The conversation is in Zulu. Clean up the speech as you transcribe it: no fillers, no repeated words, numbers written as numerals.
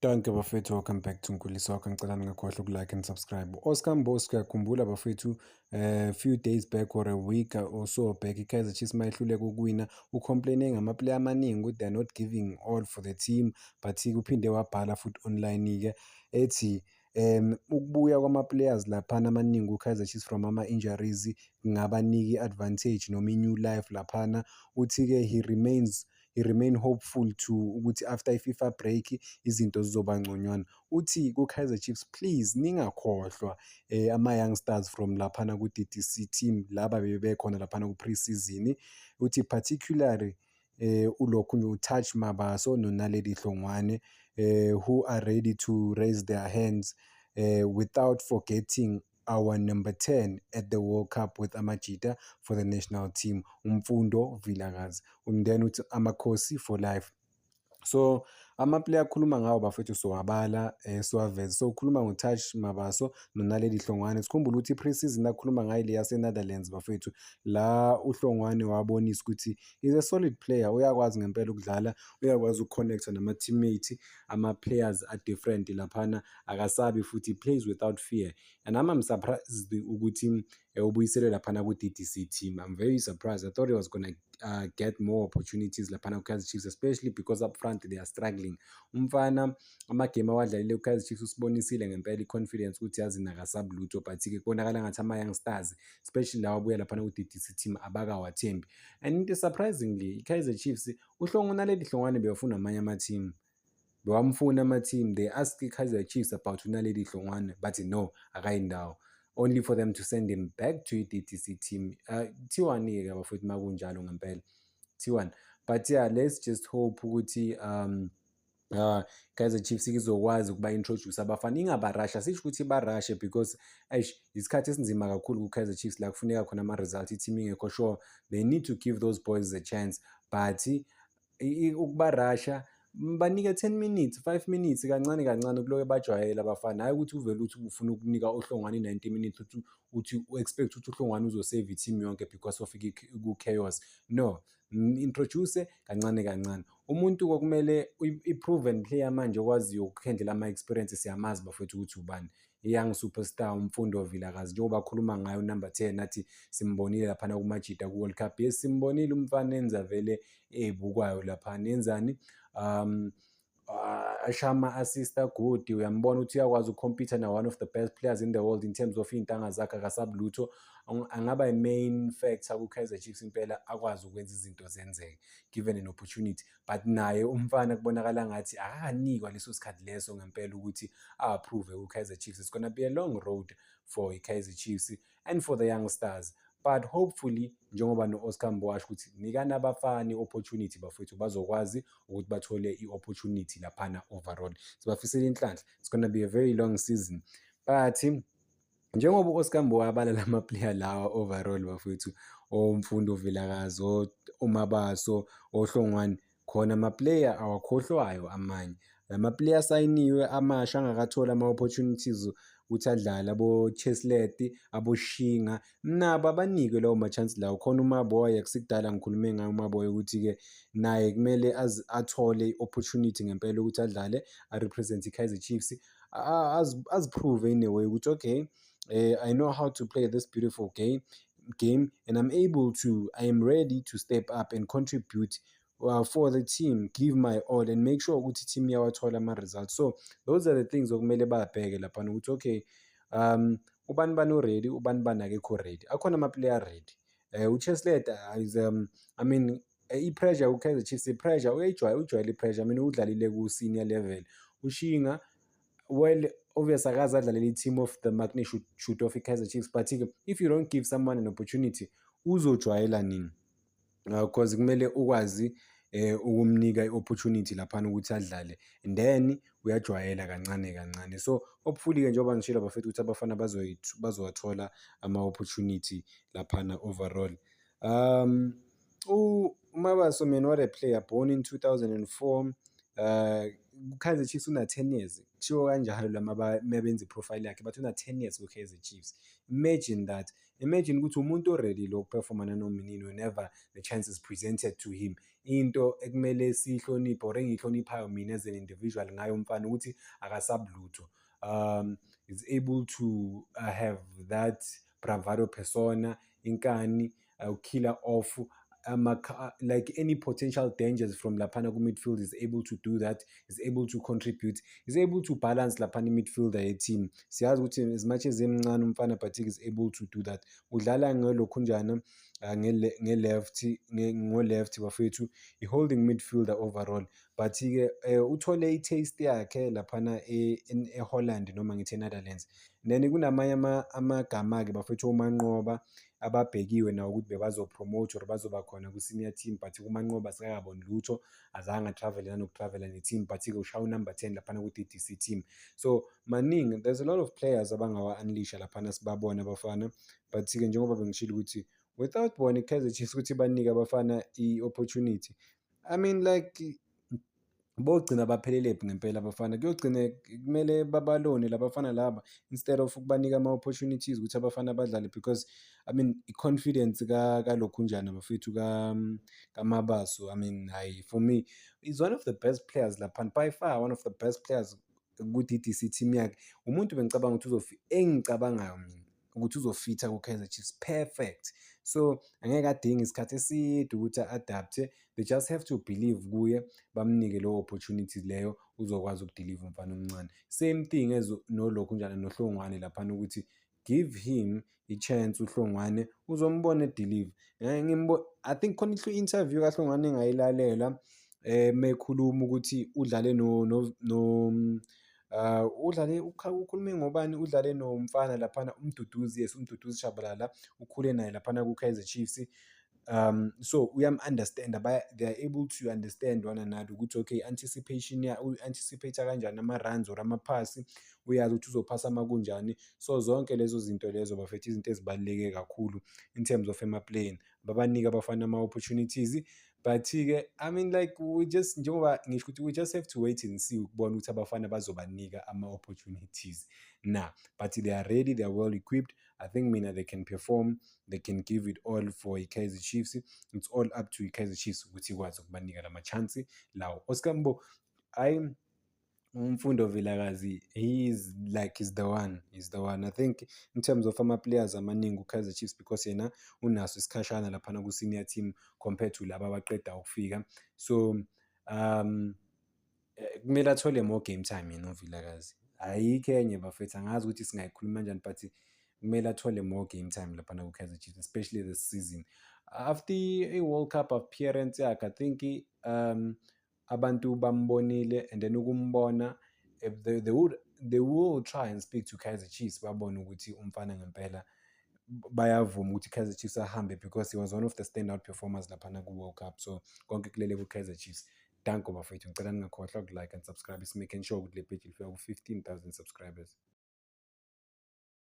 Danke bafethu, welcome back to Nkulisa wakho. Ngicela ningakhohlwa ukulike and subscribe. Oscar Mbosi, kuyakhumbula bafethu, few days back or a week or so back, i-Kaizer Chiefs mayehluleka ukuwina, ucomplaine ngamaplayer amaningi ukuthi they are not giving all for the team, but uphinde wabhala futhi online-ke ethi ukubuya kwama-players laphana amaningi ku-Kaizer Chiefs from ama-injuries kungabanika i-advantage noma i-new life laphana. Uthi-ke he remain hopeful to ukuthi after i-FIFA break izinto zizoba ngconywana. Uthi ku-Kaizer Chiefs, please ningakhohlwa ama-youngsters from laphana ku-DDC team laba bebekhona laphana ku-pre-season. Uthi particularly ulokhu Touch Mabaso noNaledi Hlongwane who are ready to raise their hands without forgetting our number 10 at the World Cup with Amajita for the national team, Umfundo Vilakazi. Then uthi Amakhosi for life. So ama-player akhuluma ngawo bafethu sowabala siwaveze. So ukhuluma ngoTouch Mabaso noNaledi Hlongwane. Sikhumbule ukuthi i-pre-season akhuluma ngayo le yase-Netherlands bafethu, la uHlongwane wabonisa ukuthi is a solid player, uyakwazi ngempela ukudlala, uyakwazi ukuconnecta nama-teammate, ama-players are-different laphana, akasabi futhi plays without fear. And I'm surprised ukuthi ubuyiselwe laphana ku-DDC team. I'm very surprised. I thought he was gonna get more opportunities laphana ku-Kaizer Chiefs, especially because up front they are struggling. Umfana amagame awadlalile ku-Kaizer Chiefs usibonisile ngempela i-confidence ukuthi yazi nakasabi lutho, but-ke kubonakala ngathi ama-youngsters especially lawa abuya laphana ku-DDC team abakawathembi. And into surprisingly i-Kaizer Chiefs uNaledi Hlongwane bewafuna amanye ama-team, bewamfuna ama-team. They asked i-Kaizer Chiefs about uNaledi Hlongwane, but no, akayindawo, only for them to send him back to i-DDC team. T1-ke bafethu makunjalo ngempela T1. But yeah, let's just hope ukuthi Kaizer Chiefs izokwazi ukuba introduce abafana, ingabarasha, sisho ukuthi barashe because isikhathi esinzima kakhulu ku-Kaizer Chiefs la kufuneka khona ama-result, i-team ingekho sure. They need to give those boys a chance, but ukubarasha banike 10 minutes 5 minutes kancane kancane kuloke bajwayele abafana, hayi ukuthi uvele uthi ufuna ukunika uHlongwane 90 minutes uthi u-expect ukuthi uHlongwane uzosave i-team yonke because of ku-chaos. No, introduce kancane kancane. Umuntu kokumele i-proven player manje okwaziyo ukuhandle ama-experience, siyamazi bafethu ukuthi ubani, i-young superstar Umfundo Vilakazi, njengoba akhuluma ngayo number 10 nathi simbonile laphana kuMajita ku-World Cup. Yes, simbonile umfana enza vele ebukwayo laphana, enzani ashama assist good, uyambona ukuthi uyakwazi ukucompete na one of the best players in the world in terms of iy'ntanga zakhe, akasabi lutho. Angaba i-main factor ku-Kaizer Chiefs impela, akwazi ukwenza izinto zenzeke given an opportunity. But naye umfana kubonakala ngathi akanikwa leso sikhathi leso ngempela ukuthi a-approve ku-Kaizer Chiefs. It's gonna be a long road for i-Kaizer Chiefs and for the youngsters, but hopefully njengoba no-Oscar Mboasho ukuthi nikana abafana i-opportunity bafethu bazokwazi ukuthi bathole i-opportunity laphana overall. Sibafisela inhlanhla, it's gonna be a very long season. But njengoba u-Oscar Mbo wabala lama-player lawa overall bafethu, Umfundo Vilakazi, uMabaso, oHlongwane, khona ama-player awakhohlwayo amanye. Lama-player asayiniwe amasha angakathola ama-opportunities ukuthi adlale, abo-Chesleti, abo-Shinga, nabo abanikwe lawo ma-chance lawo. Khona uMaboya, kusikudala ngikhulume ngayo uMaboya ukuthi-ke naye kumele athole i-opportunity ngempela ukuthi adlale, a-represent i-Kaizer Chiefs, aziprove in a way ukuthi okay, I know how to play this beautiful game and I am ready to step up and contribute for the team, give my all and make sure ukuthi team yawathola ama-results. So those are the things okumele babheke lapha ukuthi okay, ubani bani o-ready, ubani bani akekho ready. Akhona ama-player ready. uChesleti is I mean i-pressure ku-Kaizer Chiefs, i-pressure uyayijwayela i-pressure. I mean udlalile ku-senior level. uShinga, well, obvious akaze adlalele i-team of the magnitude of i-Kaizer Chiefs, but if you don't give someone an opportunity uzojwayela nini? Because kumele ukwazi ukumnika i-opportunity laphana ukuthi adlale, and then uyajwayela kancane kancane. So hopefully-ke njengoba ngishilo bafethu ukuthi abafana bazowathola ama-opportunity laphana overall. uMabaso, man, what a player, born in 2004, Kaizer Chiefs una-10 years, kushiwo kanjalo lama mebenza iprofile yakhe, but una-10 years ku-Kaizer Chiefs. Imagine that. Imagine ukuthi umuntu o-ready lo kuperforma nanoma inini whenever the chance is presented to him. Into ekumele siyihloniphe or engiyihloniphayo mina as an individual ngayo umfana ukuthi akasabulutho. Is able to have that bravado persona, inkani, killer off, like any potential dangers from laphana ku-midfield is able to do that, is able to contribute, is able to balance laphana i-midfielder ye-team. Siyazi ukuthi as much as emncane umfana but is able to do that. Udlala ngelokhunjana nge-left, ngo-left bafethu, i-holding midfielder overall. But-ke uthole i-taste yakhe laphana e-Holland noma ngithi e-Netherlands. Then kunamanye amagama-ke bafethu oManqoba ababhekiwe nawo ukuthi bebazopromote or bazoba khona ku-senior team, but uManqoba sikakaboni lutho, azange atravel nanokutravela ne-team, but-ke ushaya u-number 10 laphana ku-DDC team. So maningi, there's a lot of players abangawa-unleasha laphana sibabona abafana, but-ke njengoba bengishilo ukuthi without bona i-Kaizer Chiefs ukuthi banike abafana i-opportunity, I mean like bogcina baphelelaphi ngempela abafana. Kuyogcina kumele babalone labafana laba instead of ukubanika ama-opportunities ukuthi abafana badlale, because I mean i-confidence kalokhunjana bafethu kaMabaso, I mean hayi, for me he's one of the best players laphana, by far one of the best players ku-DDC team yakhe. Umuntu bengicabanga ukuthi engicabangayo mina ukuthi uzofitha ku-Kaizer Chiefs perfect. So angeke adinge isikhathi eside ukuthi a-adapte, they just have to believe kuye, bamnike leyo opportunity leyo, uzokwazi ukudeliver umfana omncane. Same thing as nolokhunjana noHlongwane laphana, ukuthi give him i-chance uHlongwane uzombona edeliver. I think khona i-interview kaHlongwane engayilalela mekhuluma ukuthi udlale ukhulume ngobani, udlale nomfana laphana uMduduzi, yes, uMduduzi Shabalala, ukhule naye laphana ku-Kaizer Chiefs. So uyam-understand, they are able to understand one another ukuthi okay, anticipation u-anticipate kanjani ama-runs or amaphasi, uyazi ukuthi uzophasa makunjani. So zonke lezo zinto lezo bafethu izinto ezibaluleke kakhulu in terms of emaplayini, babanike abafana ama-opportunities. But-ke I mean like we just, njengoba ngisho ukuthi we just have to wait and see ukubona ukuthi abafana bazobanika ama-opportunities na, but they are ready, they are well equipped. I think mina they can perform, they can give it all for i-Kaizer Chiefs. It's all up to i-Kaizer Chiefs ukuthi ikwazi ukubanika lama-chance lawo. Oscar Mbo, Umfundo Vilakazi, he's the one. I think in terms of ama-players amaningi ku-Kaizer Chiefs, because yena unaso isikhashana laphana ku-senior team compared to laba abaqeda ukufika. So kumele athole more game time yena uVilakazi. Ayikho enye bafethu, angazi ukuthi singayikhuluma kanjani, but kumele athole more game time laphana ku-Kaizer Chiefs, especially this season. After i-World Cup appearance yakhe, I think abantu bambonile, and then ukumbona, if they will try and speak to Kaizer Chiefs, babone ukuthi umfana ngempela bayavuma ukuthi Kaizer Chiefs ahambe, because he was one of the standout performers laphana ku-World Cup. So konke kulele ku-Kaizer Chiefs. Danko bafethu, ngicela ningakhohlwa uku-like and subscribe, making sure ukuthi le page ifika ku-15,000 subscribers.